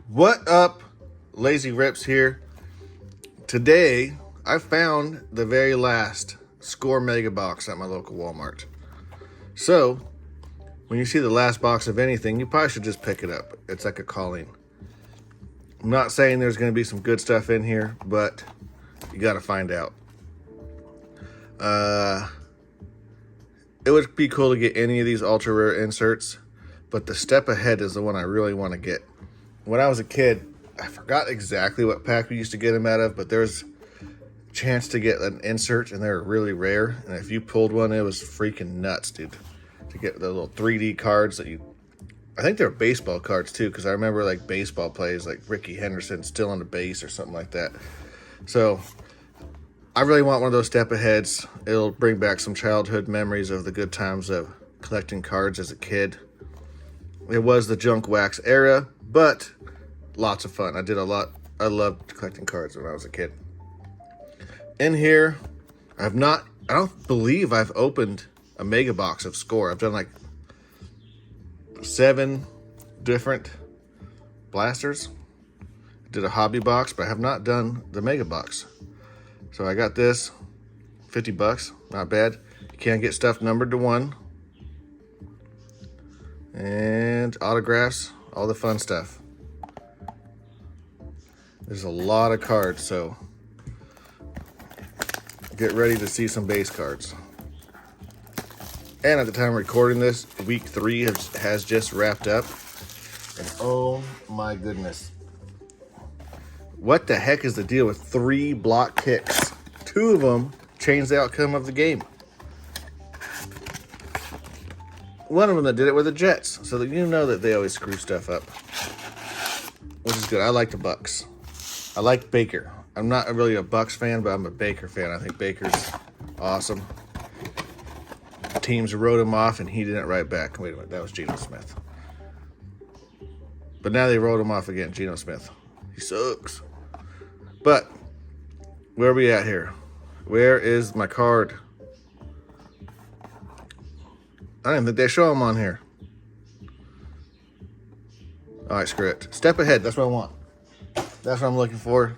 What up, Lazy Rips here. Today, I found the very last Score Mega Box at my local Walmart. So, when you see the last box of anything, you probably should just pick it up. It's like a calling. I'm not saying there's going to be some good stuff in here, but you got to find out. It would be cool to get any of these ultra rare inserts, but the Step Ahead is the one I really want to get. When I was a kid, I forgot exactly what pack we used to get them out of, but there's a chance to get an insert, and they're really rare. And if you pulled one, it was freaking nuts, dude. To get the little 3D cards that I think they're baseball cards too, because I remember like baseball plays, like Ricky Henderson still on the base or something like that. So I really want one of those Step Aheads. It'll bring back some childhood memories of the good times of collecting cards as a kid. It was the junk wax era, but lots of fun. I did a lot. I loved collecting cards when I was a kid. In here, I don't believe I've opened a mega box of Score. I've done like 7 different blasters. I did a hobby box, but I have not done the mega box. So I got this, $50, not bad. You can get stuff numbered to 1. And autographs, all the fun stuff. There's a lot of cards, so get ready to see some base cards. And at the time of recording this, week 3 has just wrapped up. And oh my goodness. What the heck is the deal with 3 block kicks? 2 of them changed the outcome of the game. One of them that did it were the Jets, so that you know that they always screw stuff up, which is good. I like the Bucks. I like Baker. I'm not really a Bucks fan, but I'm a Baker fan. I think Baker's awesome. Teams wrote him off, and he didn't write back. Wait a minute, that was Geno Smith. But now they wrote him off again, Geno Smith. He sucks. But where are we at here? Where is my card? I don't even think they show them on here. All right, screw it. Step Ahead, that's what I want. That's what I'm looking for.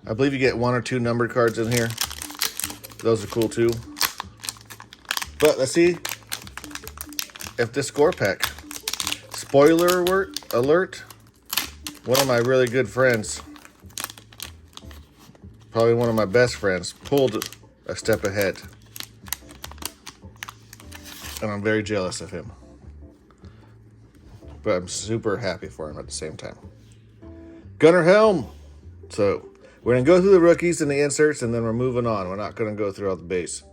I believe you get 1 or 2 numbered cards in here. Those are cool too. But let's see if this Score pack. Spoiler alert. One of my really good friends, probably one of my best friends, pulled a Step Ahead. And I'm very jealous of him. But I'm super happy for him at the same time. Gunnar Helm. So we're going to go through the rookies and the inserts, and then we're moving on. We're not going to go through all the base.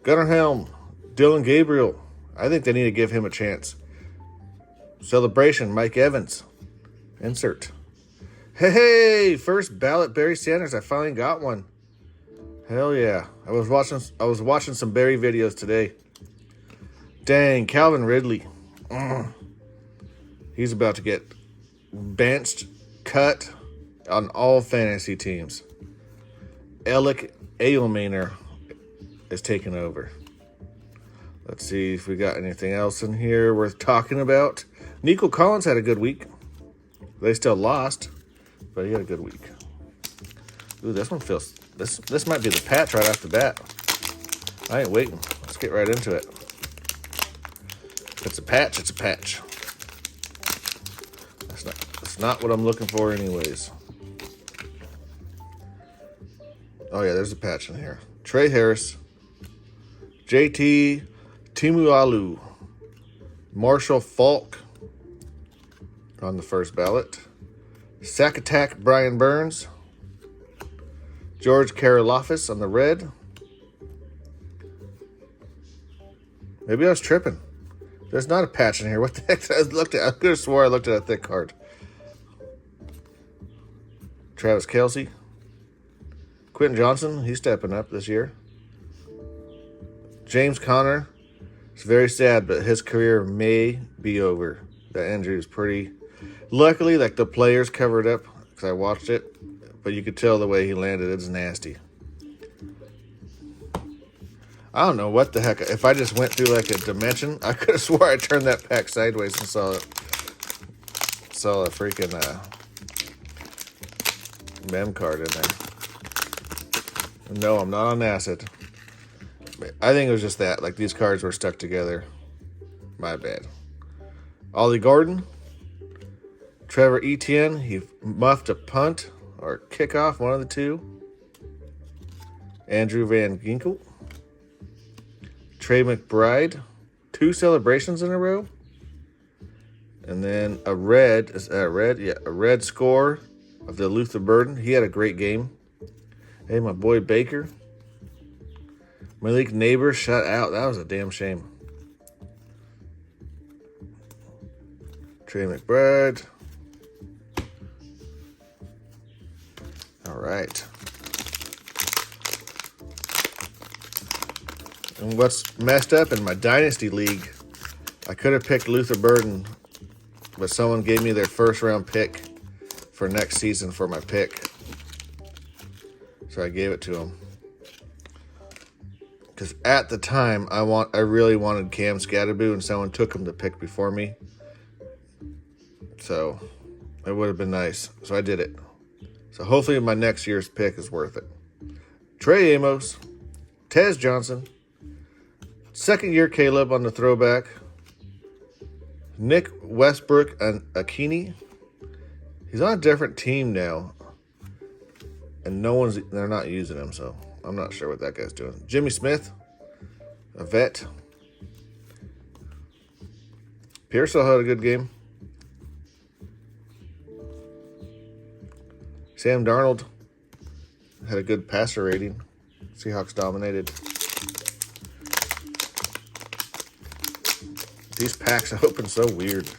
Gunnar Helm. Dylan Gabriel. I think they need to give him a chance. Celebration. Mike Evans. Insert. Hey, first ballot Barry Sanders. I finally got one. Hell yeah. I was watching some Barry videos today. Dang, Calvin Ridley. He's about to get benched, cut on all fantasy teams. Alec Ailmaner is taking over. Let's see if we got anything else in here worth talking about. Nico Collins had a good week. They still lost, but he had a good week. Ooh, this one feels... This might be the patch right off the bat. I ain't waiting. Let's get right into it. If it's a patch, it's a patch. That's not what I'm looking for anyways. Oh yeah, there's a patch in here. Trey Harris. JT Timualu. Marshall Falk on the first ballot. Sack Attack Brian Burns. George Karlaftis on the red. Maybe I was tripping. There's not a patch in here. What the heck? I could have swore I looked at a thick card. Travis Kelce. Quentin Johnson, he's stepping up this year. James Conner. It's very sad, but his career may be over. That injury is pretty... Luckily, like the players covered up, because I watched it. But you could tell the way he landed. It's nasty. I don't know what the heck. If I just went through like a dimension, I could have swore I turned that pack sideways and saw saw a freaking mem card in there. No, I'm not on acid. I think it was just that. Like, these cards were stuck together. My bad. Ollie Gordon. Trevor Etienne. He muffed a punt or kickoff, one of the two. Andrew Van Ginkel. Trey McBride. 2 celebrations in a row. And then a red. Is that a red? Yeah, a red score of the Luther Burden. He had a great game. Hey, my boy Baker. Malik Neighbor shut out. That was a damn shame. Trey McBride. All right. And what's messed up in my Dynasty League, I could have picked Luther Burden, but someone gave me their first round pick for next season for my pick. So I gave it to him. Because at the time, I really wanted Cam Scatterboo, and someone took him to pick before me. So it would have been nice. So I did it. So hopefully my next year's pick is worth it. Trey Amos, Tez Johnson, second year Caleb on the throwback, Nick Westbrook and Akini. He's on a different team now, and they're not using him, so I'm not sure what that guy's doing. Jimmy Smith, a vet. Pearsall had a good game. Sam Darnold had a good passer rating. Seahawks dominated. These packs open so weird.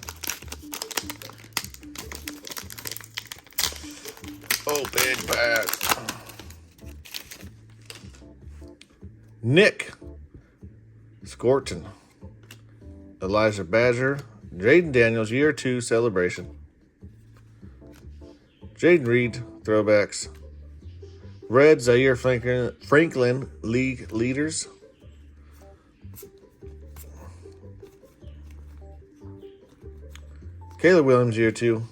Oh, big pack. Nick Scorton, Elijah Badger, Jaden Daniels, year 2 celebration. Jaden Reed, throwbacks. Red, Zaire Franklin, league leaders. Caleb Williams, year 2.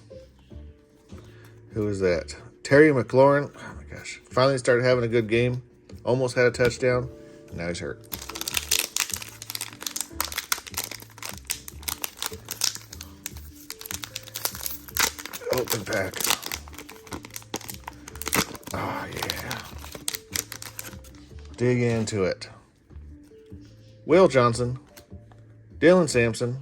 Who is that? Terry McLaurin. Oh my gosh. Finally started having a good game. Almost had a touchdown. Now he's hurt. Open pack. Oh, yeah. Dig into it. Will Johnson. Dylan Sampson.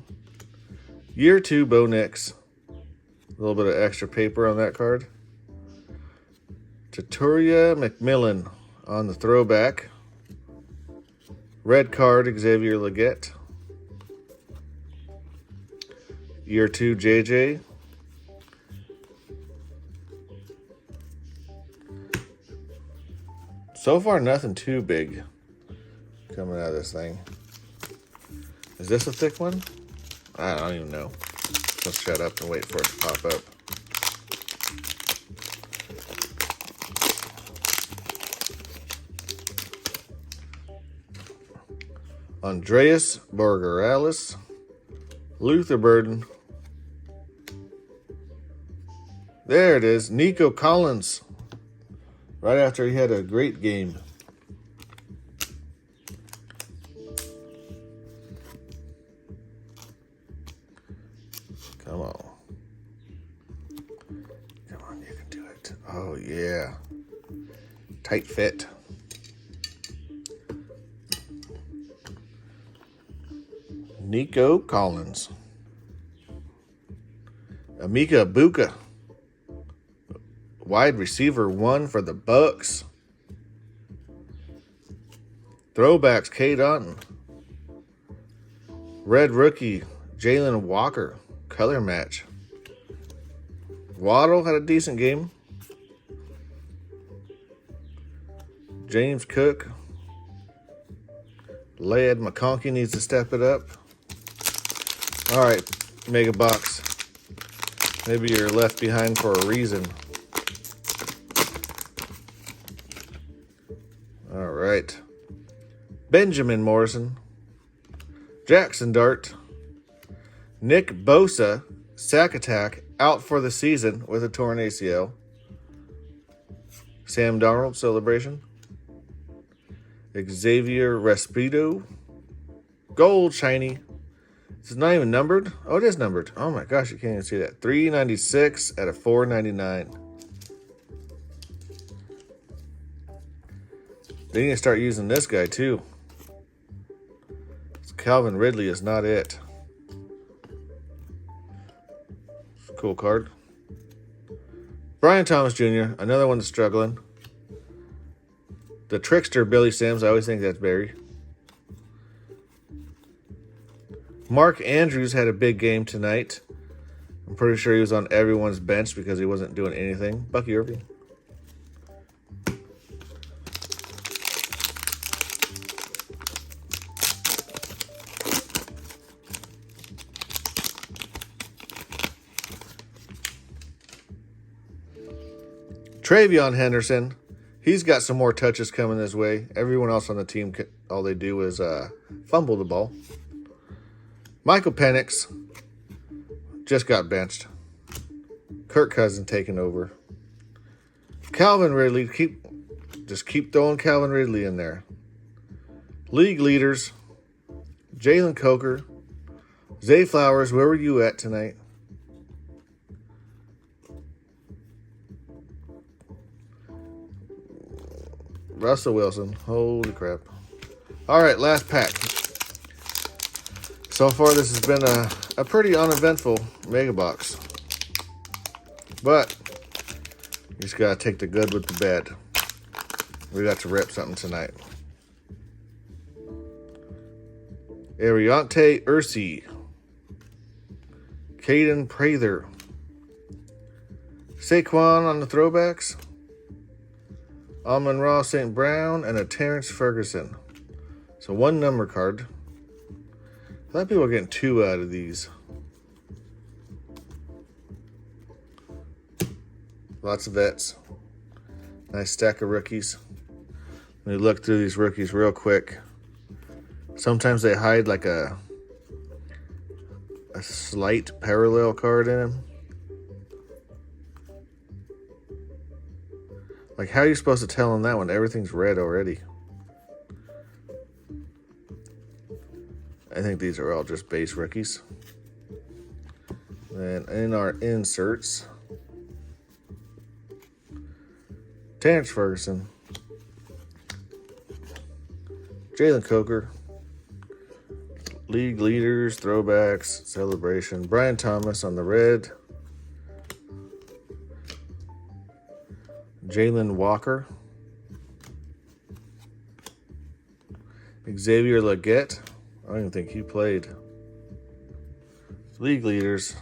Year 2 Bo Nix. A little bit of extra paper on that card. Taturia McMillan on the throwback. Red card, Xavier Leggett. Year 2 JJ. So far, nothing too big coming out of this thing. Is this a thick one? I don't even know. Let's shut up and wait for it to pop up. Andreas Borgeralis, Luther Burden. There it is, Nico Collins. Right after he had a great game. Come on. Come on, you can do it. Oh, yeah. Tight fit. Nico Collins. Amika Buka. Wide receiver 1 for the Bucks. Throwbacks, K. Dotton. Red rookie, Jalen Walker. Color match. Waddle had a decent game. James Cook. Ladd McConkey needs to step it up. All right, Mega Box. Maybe you're left behind for a reason. All right. Benjamin Morrison. Jackson Dart. Nick Bosa. Sack Attack. out for the season with a torn ACL. Sam Darnold celebration. Xavier Respito. Gold shiny. It's not even numbered. Oh, it is numbered. Oh my gosh, you can't even see that. 396 out of 499. They need to start using this guy too. Calvin Ridley is not it. Cool card. Brian Thomas Jr., another one that's struggling. The trickster Billy Sims, I always think that's Barry. Mark Andrews had a big game tonight. I'm pretty sure he was on everyone's bench because he wasn't doing anything. Bucky Irving. Travion Henderson. He's got some more touches coming his way. Everyone else on the team, all they do is fumble the ball. Michael Penix just got benched. Kirk Cousins taking over. Calvin Ridley, keep throwing Calvin Ridley in there. League leaders, Jalen Coker, Zay Flowers, where were you at tonight? Russell Wilson, holy crap. All right, last pack. So far, this has been a pretty uneventful mega box. But you just got to take the good with the bad. We got to rip something tonight. Ariante Ursi. Caden Prather. Saquon on the throwbacks. Amon-Ra St. Brown and a Terrence Ferguson. So one number card. A lot of people are getting 2 out of these. Lots of vets. Nice stack of rookies. Let me look through these rookies real quick. Sometimes they hide like a slight parallel card in them. Like, how are you supposed to tell on that one? Everything's red already. I think these are all just base rookies. And in our inserts, Terrence Ferguson, Jalen Coker, league leaders, throwbacks, celebration, Brian Thomas on the red, Jalen Walker, Xavier Legette. I don't even think he played. League leaders.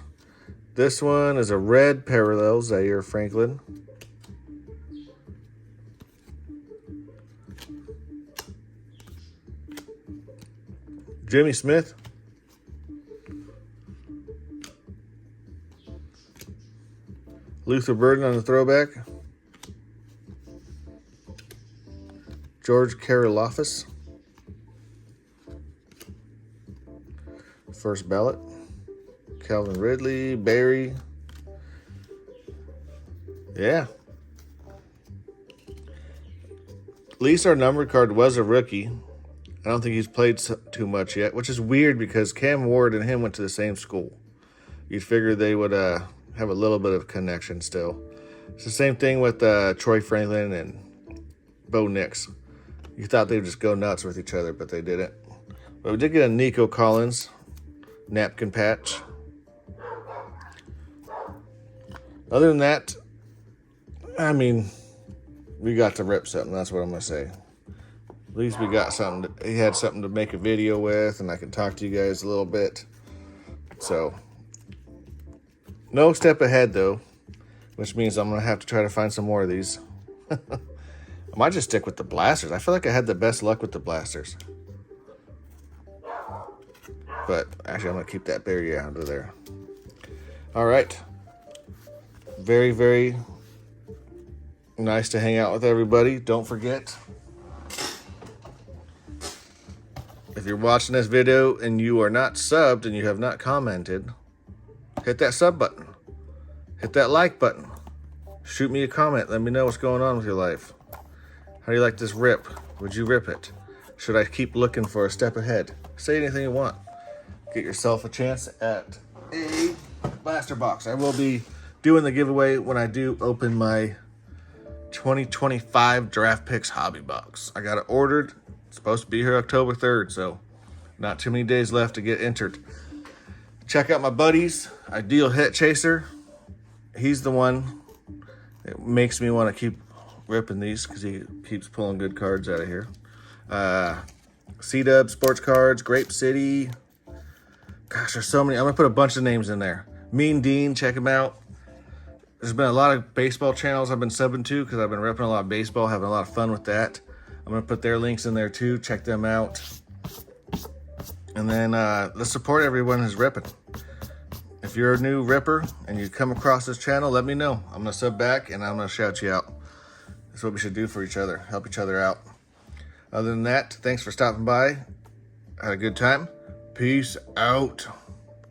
This one is a red parallel, Zaire Franklin. Jimmy Smith. Luther Burden on the throwback. George Karlaftis. First ballot. Calvin Ridley, Barry. Yeah. At least our numbered card was a rookie. I don't think he's played too much yet, which is weird because Cam Ward and him went to the same school. You'd figure they would have a little bit of connection still. It's the same thing with Troy Franklin and Bo Nix. You thought they would just go nuts with each other, but they didn't. But we did get a Nico Collins napkin patch. Other than that, I mean, we got to rip something. That's what I'm going to say. At least we got something. He had something to make a video with, and I can talk to you guys a little bit. So, no step ahead, though, which means I'm going to have to try to find some more of these. I might just stick with the blasters. I feel like I had the best luck with the blasters. But actually, I'm going to keep that Barry out of there. All right. Very, very nice to hang out with everybody. Don't forget, if you're watching this video and you are not subbed and you have not commented, hit that sub button. hit that like button. Shoot me a comment. Let me know what's going on with your life. How do you like this rip? Would you rip it? Should I keep looking for a step ahead? Say anything you want. Get yourself a chance at a blaster box. I will be doing the giveaway when I do open my 2025 Draft Picks hobby box. I got it ordered. It's supposed to be here October 3rd, so not too many days left to get entered. Check out my buddies, Ideal Hit Chaser. He's the one that makes me want to keep ripping these because he keeps pulling good cards out of here. C-Dub Sports Cards, Grape City. Gosh, there's so many. I'm going to put a bunch of names in there. Mean Dean, check him out. There's been a lot of baseball channels I've been subbing to because I've been repping a lot of baseball, having a lot of fun with that. I'm going to put their links in there too. Check them out. And then let's support everyone who's ripping. If you're a new ripper and you come across this channel, let me know. I'm going to sub back and I'm going to shout you out. That's what we should do for each other. Help each other out. Other than that, thanks for stopping by. Had a good time. Peace out.